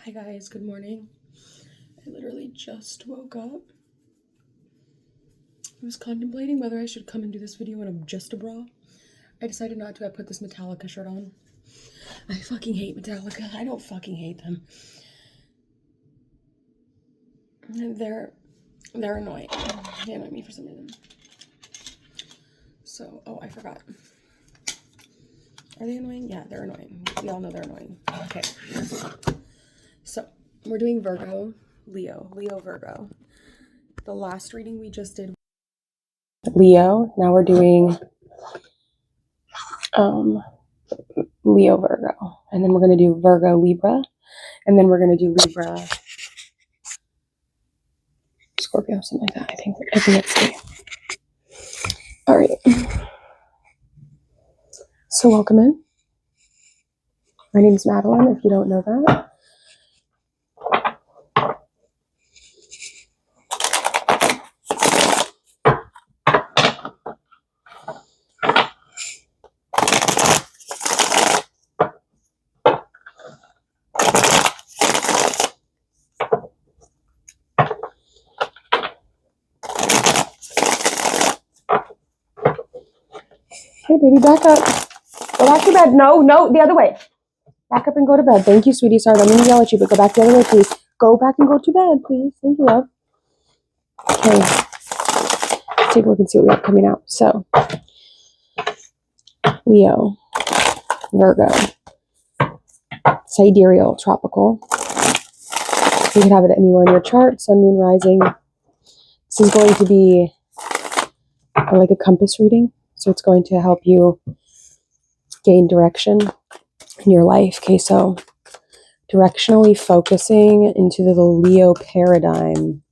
Hi guys, good morning. I literally just woke up. I was contemplating whether I should come and do this video in just a bra. I decided not to. I put this Metallica shirt on. I fucking hate Metallica. I don't fucking hate them. They're annoying. They annoy me for some reason. So, oh, I forgot. Are they annoying? Yeah, they're annoying. We all know they're annoying. Okay. So, we're doing Virgo, Leo, Virgo. The last reading we just did Leo. Now we're doing Leo, Virgo. And then we're going to do Virgo, Libra. And then we're going to do Libra, Scorpio, something like that. I think it's me. All right. So welcome in. My name is Madeline, if you don't know that. Hey, baby, back up. Go back to bed. No, the other way. Back up and go to bed. Thank you, sweetie. Sorry, I'm going to yell at you, but go back the other way, please. Go back and go to bed, please. Thank you, love. Okay. Let's take a look and see what we have coming out. So, Leo, Virgo, sidereal, tropical. You can have it anywhere in your chart, sun, moon, rising. This is going to be like a compass reading. So it's going to help you gain direction in your life. Okay, so directionally focusing into the Leo paradigm.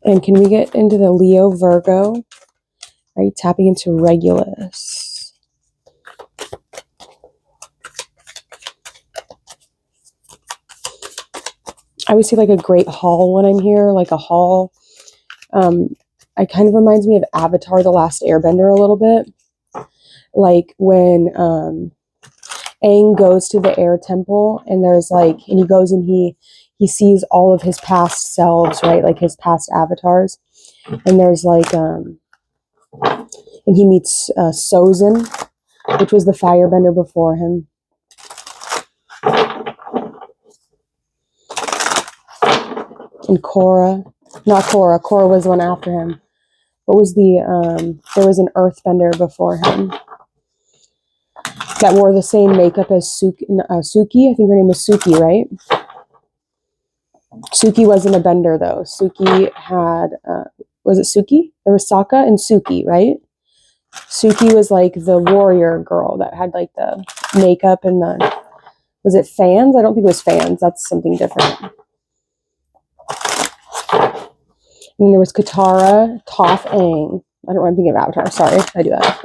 And can we get into the Leo Virgo? Right, tapping into Regulus. I would see like a great hall when I'm here, like a hall. It kind of reminds me of Avatar, The Last Airbender a little bit. Like when Aang goes to the air temple and there's like, and he goes and he sees all of his past selves, right? Like his past avatars. And there's like, and he meets Sozin, which was the firebender before him. And Korra was the one after him. What was there was an earthbender before him that wore the same makeup as Suki. I think her name was Suki, right? Suki wasn't a bender though. Suki had, was it Suki? There was Sokka and Suki, right? Suki was like the warrior girl that had like the makeup and was it fans? I don't think it was fans. That's something different. And there was Katara, Toph, Aang. I don't know, I'm thinking of Avatar. Sorry, I do that.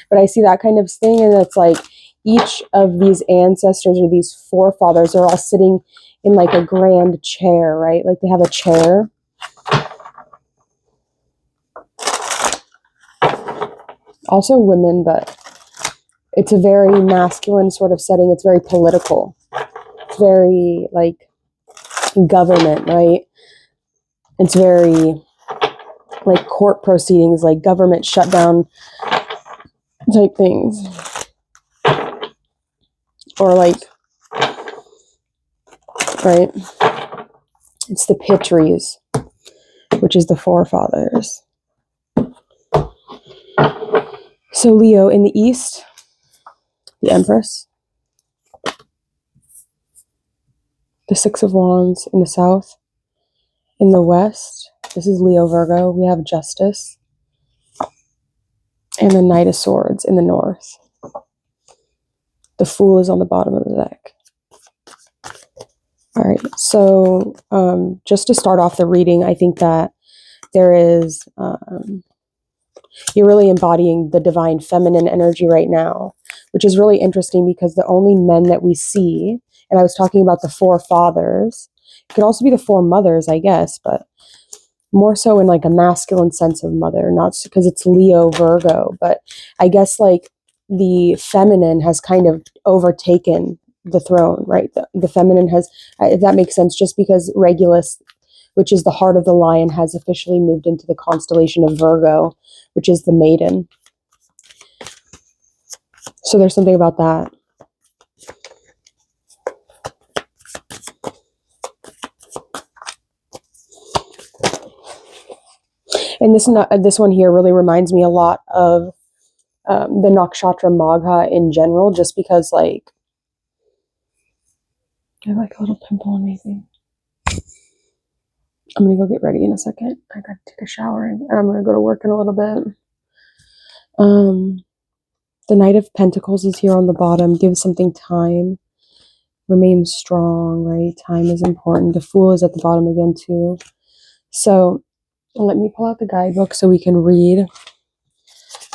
But I see that kind of thing, and it's like each of these ancestors or these forefathers are all sitting in like a grand chair, right? Like they have a chair. Also women, but it's a very masculine sort of setting. It's very political. It's very like government, right? It's very like court proceedings, like government shutdown type things. Or like, right? It's the Pitris, which is the forefathers. So Leo in the east, the Empress. The Six of Wands in the south. In the west, this is Leo Virgo, we have Justice. And the Knight of Swords in the north. The Fool is on the bottom of the deck. All right, so just to start off the reading, I think that there is, you're really embodying the divine feminine energy right now, which is really interesting because the only men that we see, and I was talking about the forefathers, it could also be the four mothers, I guess, but more so in like a masculine sense of mother, not because it's Leo Virgo, but I guess like the feminine has kind of overtaken the throne, right? The feminine has, if that makes sense, just because Regulus, which is the heart of the lion, has officially moved into the constellation of Virgo, which is the maiden. So there's something about that. And this one here really reminds me a lot of the nakshatra Magha in general, just because, like, I have like a little pimple on my thing. I'm gonna go get ready in a second. I gotta take a shower and I'm gonna go to work in a little bit. The Knight of Pentacles is here on the bottom. Give something time. Remain strong, right? Time is important. The Fool is at the bottom again too. So let me pull out the guidebook so we can read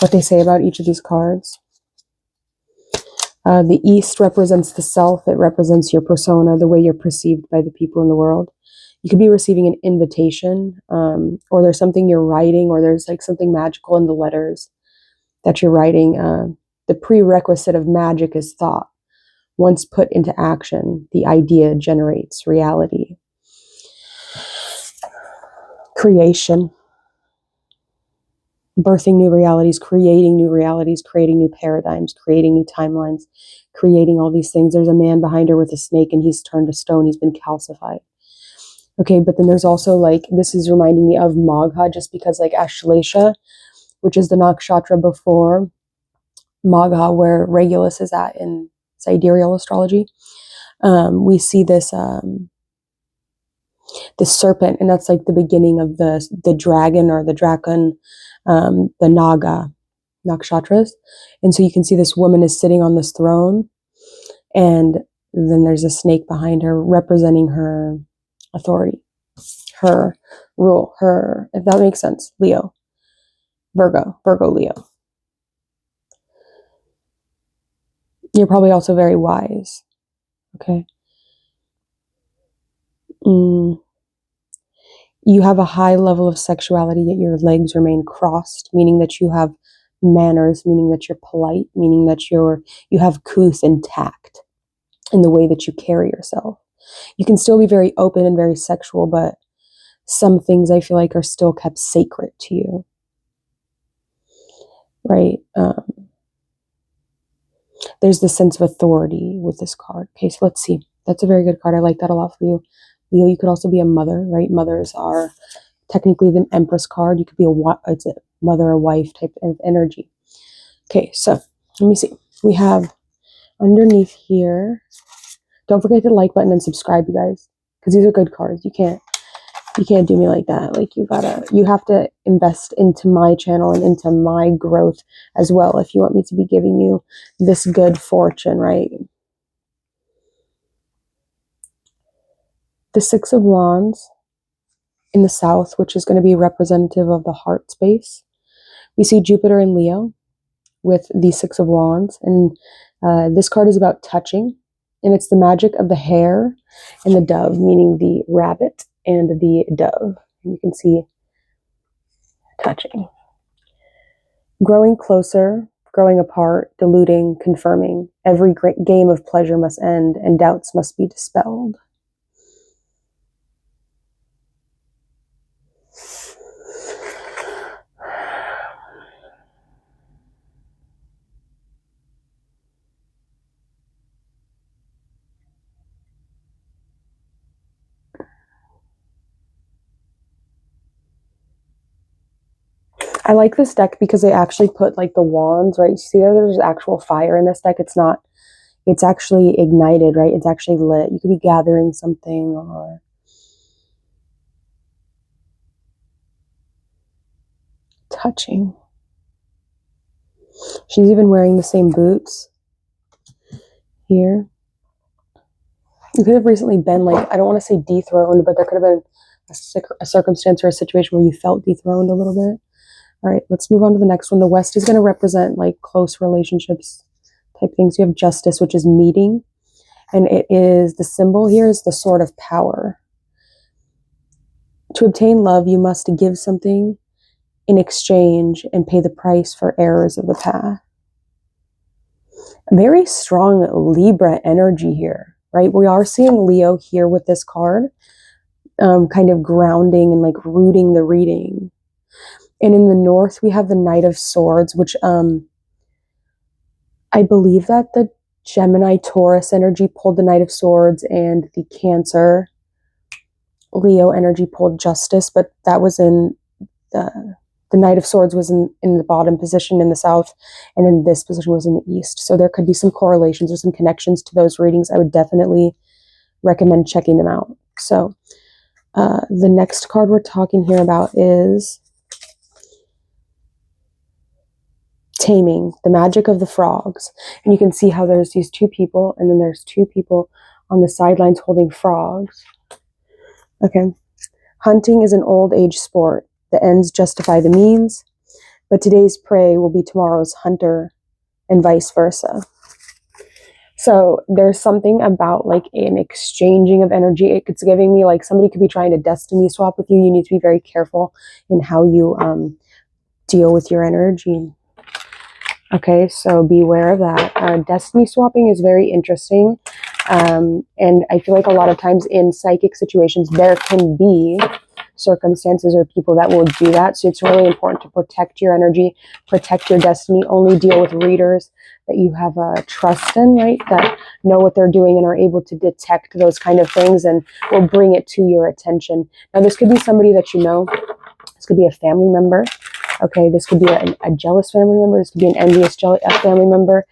what they say about each of these cards. The East represents the self. It represents your persona, the way you're perceived by the people in the world. You could be receiving an invitation, or there's something you're writing, or there's like something magical in the letters that you're writing. The prerequisite of magic is thought. Once put into action, the idea generates reality. Creation. Birthing new realities, creating new paradigms, creating new timelines, creating all these things. There's a man behind her with a snake and he's turned to stone. He's been calcified. Okay, but then there's also, like, this is reminding me of Magha, just because, like, Ashlesha, which is the nakshatra before Magha, where Regulus is at in sidereal astrology. We see this this serpent, and that's like the beginning of the dragon or the dragon, the Naga nakshatras. And so you can see this woman is sitting on this throne, and then there's a snake behind her representing her authority, her rule, her, if that makes sense, Leo, Virgo, Leo. You're probably also very wise. Okay. You have a high level of sexuality, yet your legs remain crossed, meaning that you have manners, meaning that you're polite, meaning that you have couth and tact in the way that you carry yourself. You can still be very open and very sexual, but some things I feel like are still kept sacred to you. Right? There's this sense of authority with this card. Okay, so let's see. That's a very good card. I like that a lot for you. Leo, you could also be a mother, right? Mothers are technically the Empress card. You could be it's a mother or wife type of energy. Okay, so let me see. We have underneath here, don't forget to like button and subscribe, you guys, because these are good cards. You can't do me like that. Like, you have to invest into my channel and into my growth as well if you want me to be giving you this good fortune, right? The Six of Wands in the south, which is going to be representative of the heart space. We see Jupiter in Leo with the Six of Wands, and this card is about touching, and it's the magic of the hare and the dove, meaning the rabbit and the dove. And you can see touching. Growing closer, growing apart, diluting, confirming. Every great game of pleasure must end, and doubts must be dispelled. I like this deck because they actually put, like, the wands, right? You see there's actual fire in this deck. It's actually ignited, right? It's actually lit. You could be gathering something or touching. She's even wearing the same boots here. You could have recently been, like, I don't want to say dethroned, but there could have been a circumstance or a situation where you felt dethroned a little bit. All right, let's move on to the next one. The West is going to represent, like, close relationships type things. You have Justice, which is meeting. And it is, the symbol here is the sword of power. To obtain love, you must give something in exchange and pay the price for errors of the path. Very strong Libra energy here, right? We are seeing Leo here with this card, kind of grounding and like rooting the reading. And in the north, we have the Knight of Swords, which I believe that the Gemini Taurus energy pulled the Knight of Swords and the Cancer Leo energy pulled Justice, but that was in the Knight of Swords was in the bottom position in the south, and in this position was in the east. So there could be some correlations or some connections to those readings. I would definitely recommend checking them out. So the next card we're talking here about is Taming, the Magic of the Frogs. And you can see how there's these two people, and then there's two people on the sidelines holding frogs. Okay. Hunting is an old age sport. The ends justify the means, but today's prey will be tomorrow's hunter, and vice versa. So there's something about like an exchanging of energy. It's giving me like somebody could be trying to destiny swap with you. You need to be very careful in how you deal with your energy. Okay, so beware of that. Destiny swapping is very interesting. And I feel like a lot of times in psychic situations, there can be circumstances or people that will do that. So it's really important to protect your energy, protect your destiny, only deal with readers that you have a trust in, right? That know what they're doing and are able to detect those kind of things and will bring it to your attention. Now, this could be somebody that you know. This could be a family member. Okay, this could be a jealous family member. This could be an envious family member.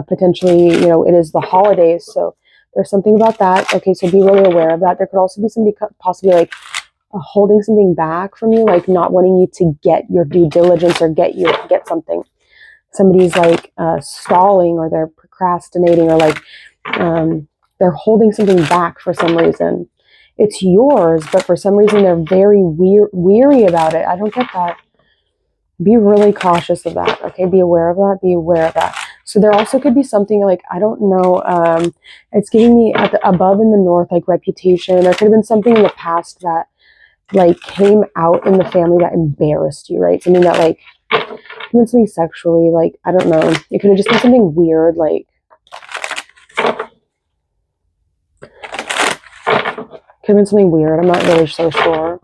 Potentially, it is the holidays, so there's something about that. Okay, so be really aware of that. There could also be somebody possibly like holding something back from you, like not wanting you to get your due diligence or get something. Somebody's like stalling, or they're procrastinating, or like they're holding something back for some reason. It's yours, but for some reason they're very weary about it. I don't get that. Be really cautious of that. Okay, be aware of that. Be aware of that. So there also could be something like, I don't know, it's giving me above in the north, like reputation. There could have been something in the past that like came out in the family that embarrassed you, right? Something that like, even something sexually, like, I don't know. It could have just been something weird, like, could have been something weird. I'm not really so sure.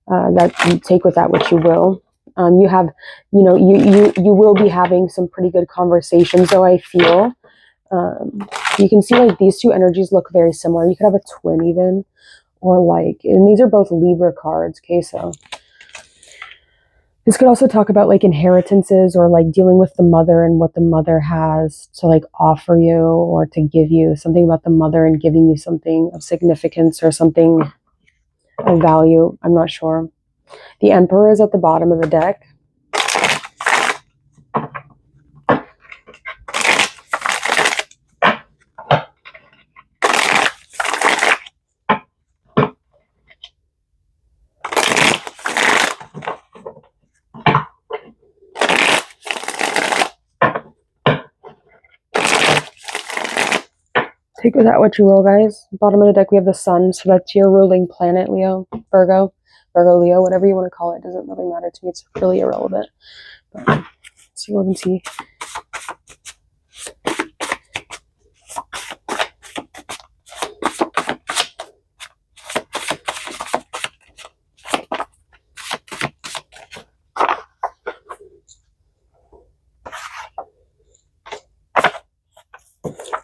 That you take with that what you will. You have, you will be having some pretty good conversations, though, I feel. You can see like these two energies look very similar. You could have a twin even, or like, and these are both Libra cards, okay? So this could also talk about like inheritances, or like dealing with the mother and what the mother has to like offer you or to give you, something about the mother and giving you something of significance or something of value. I'm not sure. The Emperor is at the bottom of the deck. Take with that what you will, guys. Bottom of the deck, we have the Sun, so that's your ruling planet, Leo, Virgo, Leo, whatever you want to call it. Doesn't really matter to me. It's really irrelevant. But let's see what we can see.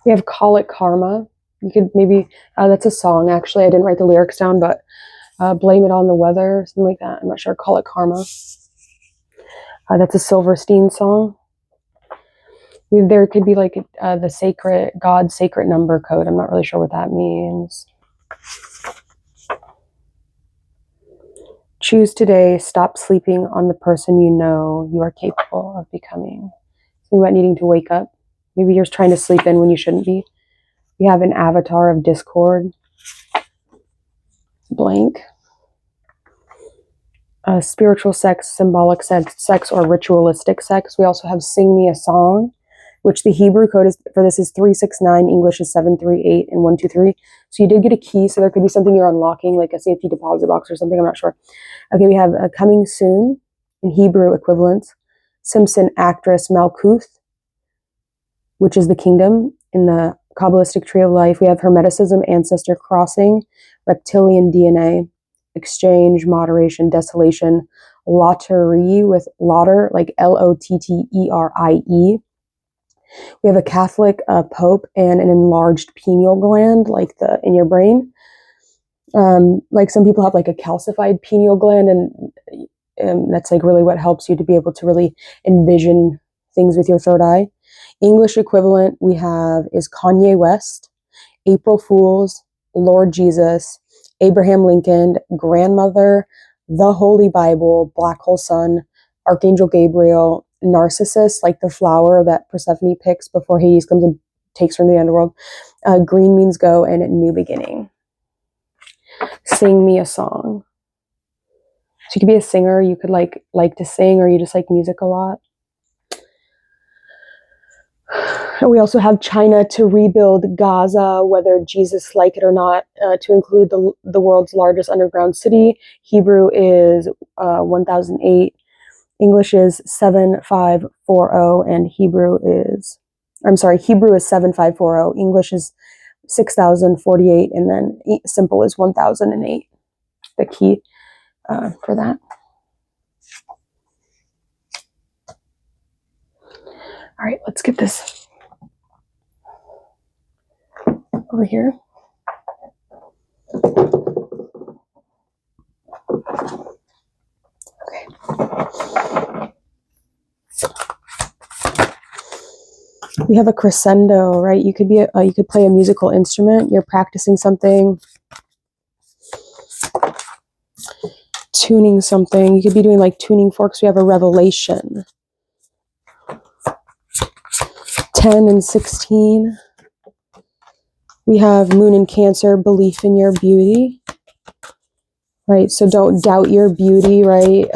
We have Call It Karma. You could maybe, that's a song actually. I didn't write the lyrics down, but Blame It on the Weather, something like that. I'm not sure. Call It Karma. That's a Silverstein song. There could be like the God's sacred number code. I'm not really sure what that means. Choose today. Stop sleeping on the person you know you are capable of becoming. Something about needing to wake up. Maybe you're trying to sleep in when you shouldn't be. We have an Avatar of Discord. Blank. Spiritual sex, symbolic sex, or ritualistic sex. We also have Sing Me a Song, which the Hebrew code is for this is 369, English is 738 and 123. So you did get a key, so there could be something you're unlocking, like a safety deposit box or something, I'm not sure. Okay, we have Coming Soon in Hebrew equivalents. Simpson actress Malkuth. which is the kingdom. In the Kabbalistic tree of life, we have Hermeticism, ancestor crossing, reptilian DNA, exchange, moderation, desolation, lottery with lotter, like Lotterie. We have a Catholic Pope and an enlarged pineal gland, like in your brain. Like some people have like a calcified pineal gland, and that's like really what helps you to be able to really envision things with your third eye. English equivalent we have is Kanye West, April Fools, Lord Jesus, Abraham Lincoln, grandmother, the Holy Bible, black hole sun, Archangel Gabriel, Narcissus, like the flower that Persephone picks before Hades comes and takes her into the underworld. Green means go, and new beginning. Sing me a song. So you could be a singer, you could like to sing, or you just like music a lot. And we also have China to rebuild Gaza, whether Jesus like it or not, to include the world's largest underground city. Hebrew is 1008, English is 7540, and Hebrew is 7540, English is 6048, and then simple is 1008, the key for that. All right, let's get this over here. Okay. We have a crescendo, right? You could be you could play a musical instrument. You're practicing something, tuning something. You could be doing like tuning forks. We have a revelation. 10 and 16. We have moon in Cancer, belief in your beauty. Right, so don't doubt your beauty, right?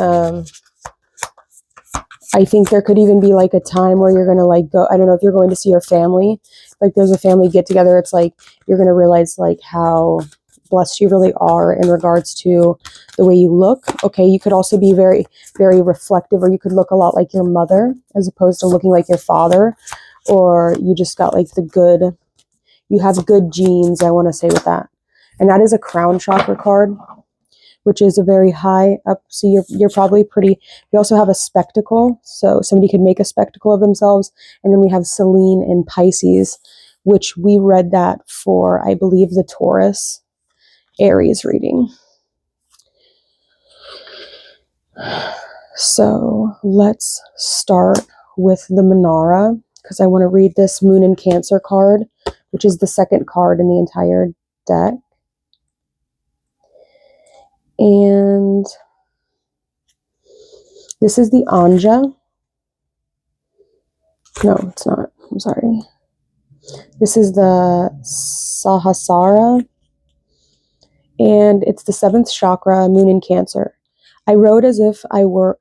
I think there could even be like a time where you're going to like go, I don't know if you're going to see your family, like there's a family get together. It's like, you're going to realize like how blessed you really are in regards to the way you look. Okay, you could also be very, very reflective, or you could look a lot like your mother as opposed to looking like your father, or you just got like you have good genes, I want to say with that. And that is a crown chakra card, which is a very high up. So you're probably pretty, we also have a spectacle. So somebody could make a spectacle of themselves. And then we have Selene in Pisces, which we read that for, I believe, the Taurus Aries reading. So let's start with the Manara, because I want to read this Moon in Cancer card, which is the second card in the entire deck. And this is the Anja. No, it's not. I'm sorry. This is the Sahasrara. And it's the 7th chakra, Moon in Cancer. I rode as if I was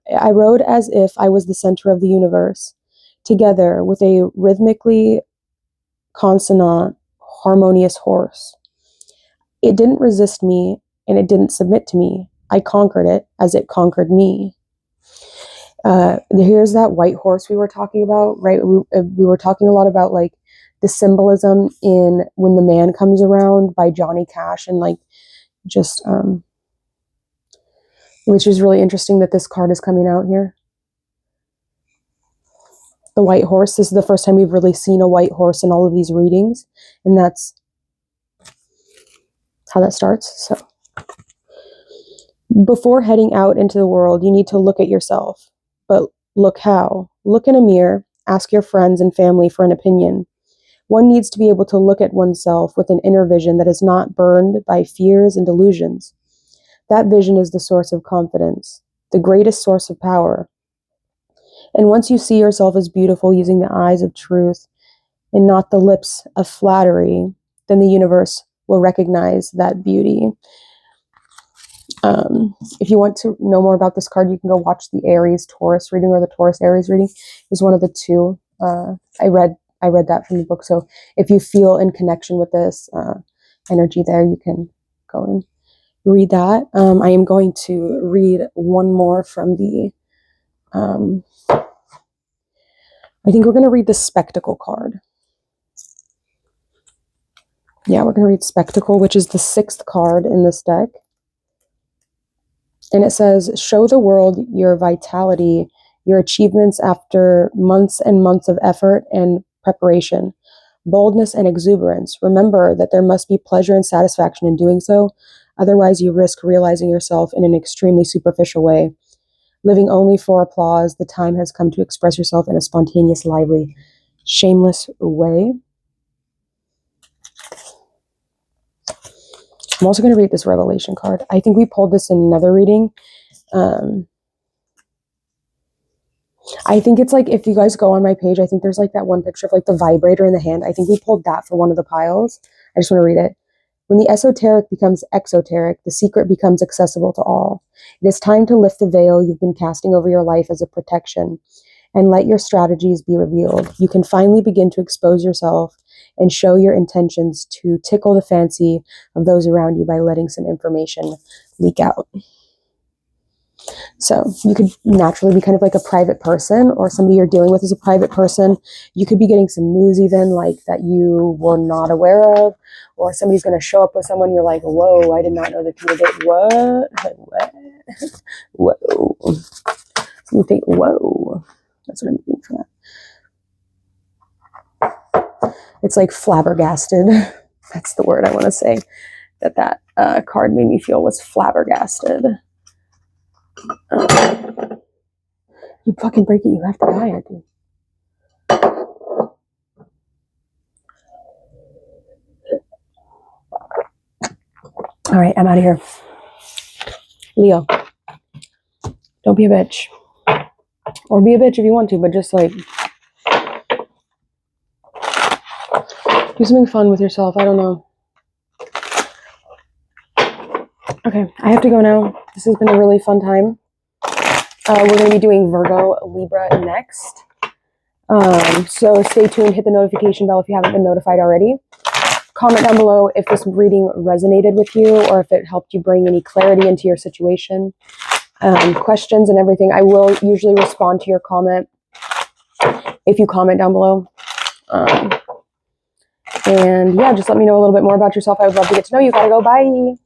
the center of the universe, together with a rhythmically consonant, harmonious horse. It didn't resist me, and it didn't submit to me. I conquered it as it conquered me. Here's that white horse we were talking about, right? We were talking a lot about like the symbolism in When the Man Comes Around by Johnny Cash, and like just which is really interesting that this card is coming out here. The white horse. This is the first time we've really seen a white horse in all of these readings, and that's how that starts. So before heading out into the world, you need to look at yourself. But look how. Look in a mirror. Ask your friends and family for an opinion. One needs to be able to look at oneself with an inner vision that is not burned by fears and delusions. That vision is the source of confidence, the greatest source of power. And once you see yourself as beautiful using the eyes of truth and not the lips of flattery, then the universe will recognize that beauty. If you want to know more about this card, you can go watch the Aries Taurus reading, or the Taurus Aries reading is one of the two. I read that from the book. So if you feel in connection with this energy there, you can go and read that. I am going to read one more from the, I think we're going to read the Spectacle card. Yeah, we're going to read Spectacle, which is the 6th card in this deck. And it says, show the world your vitality, your achievements after months and months of effort and preparation, boldness and exuberance. Remember that there must be pleasure and satisfaction in doing so. Otherwise, you risk realizing yourself in an extremely superficial way. Living only for applause, the time has come to express yourself in a spontaneous, lively, shameless way. I'm also going to read this Revelation card. I think we pulled this in another reading. I think it's like, if you guys go on my page, I think there's like that one picture of like the vibrator in the hand. I think we pulled that for one of the piles. I just want to read it. When the esoteric becomes exoteric, the secret becomes accessible to all. It is time to lift the veil you've been casting over your life as a protection and let your strategies be revealed. You can finally begin to expose yourself and show your intentions to tickle the fancy of those around you by letting some information leak out. So you could naturally be kind of like a private person, or somebody you're dealing with is a private person. You could be getting some news even like that you were not aware of, or somebody's going to show up with someone you're like, whoa, I did not know that you were dating. What? Whoa. So you think, whoa. That's what I'm thinking for that. It's like flabbergasted. That's the word I want to say. That card made me feel was flabbergasted. You fucking break it, you have to buy it. All right, I'm out of here. Leo, don't be a bitch. Or be a bitch if you want to, but just like do something fun with yourself. I don't know. Okay, I have to go now. This has been a really fun time. We're going to be doing Virgo, Libra next. So stay tuned. Hit the notification bell if you haven't been notified already. Comment down below if this reading resonated with you or if it helped you bring any clarity into your situation. Questions and everything. I will usually respond to your comment if you comment down below. And yeah, just let me know a little bit more about yourself. I would love to get to know you. Gotta go. Bye.